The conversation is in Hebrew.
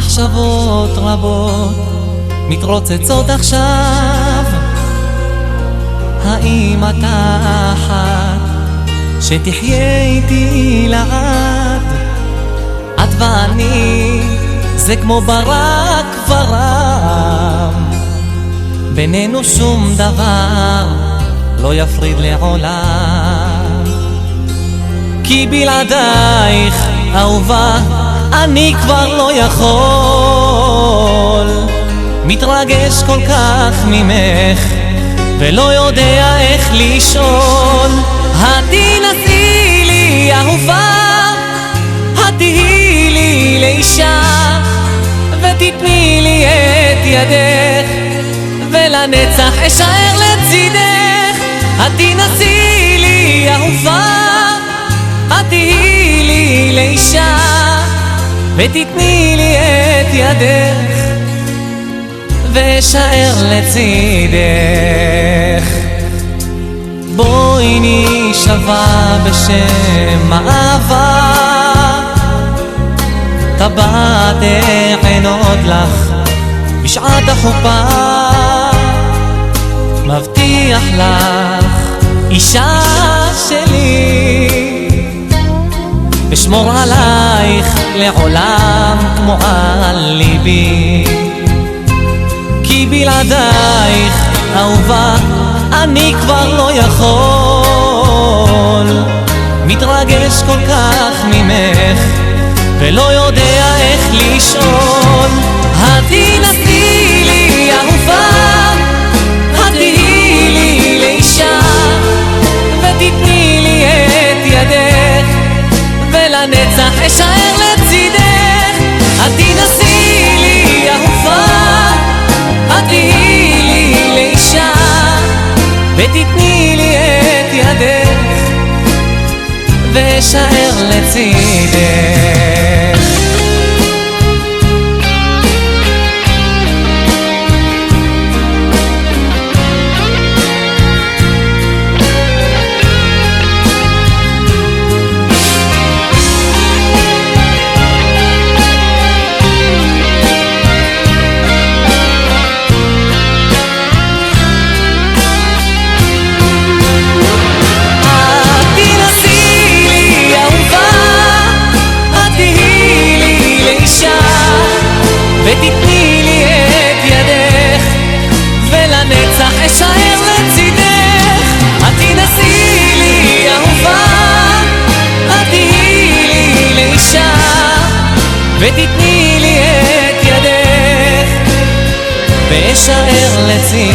מחשבות רבות מתרוצצות עכשיו, האם אתה אחת שתחיה איתי לעד? את ואני זה כמו ברק ורם, בינינו שום דבר לא יפריד לעולם. כי בלעדייך אהובה אני כבר לא יכול, מתרגש כל כך ממך ולא יודע איך לשאול. התנסי לי אהובה, התהי לי לאישה, ותתני לי את ידך ולנצח אשאר לצידך. התנסי לי אהובה, התהי לי לאישה, ותתני לי את ידך ואשאר לצידך. בואי נשבע בשם אהבה, טבעת עינות לך בשעת החופה, מבטיח לך אישה שלי, אשמור עלייך לעולם כמו על ליבי. כי בלעדייך אהובה אני כבר לא יכול, מתרגש כל כך ממך ולא יודע איך לשאול. התנסי לי אהובה, התהי לי לאישה, ותתני לי את ידך ולנצח אשאר לצידך. התנסי לי אהובה, התהי לי לאישה, ותתני לי את ידך ואשאר לצידך. ותתני לי את ידך ולנצח אשאר לצידך. התנסי לי אהובה, התהי לי לאישה, ותתני לי את ידך ואשאר לצידך.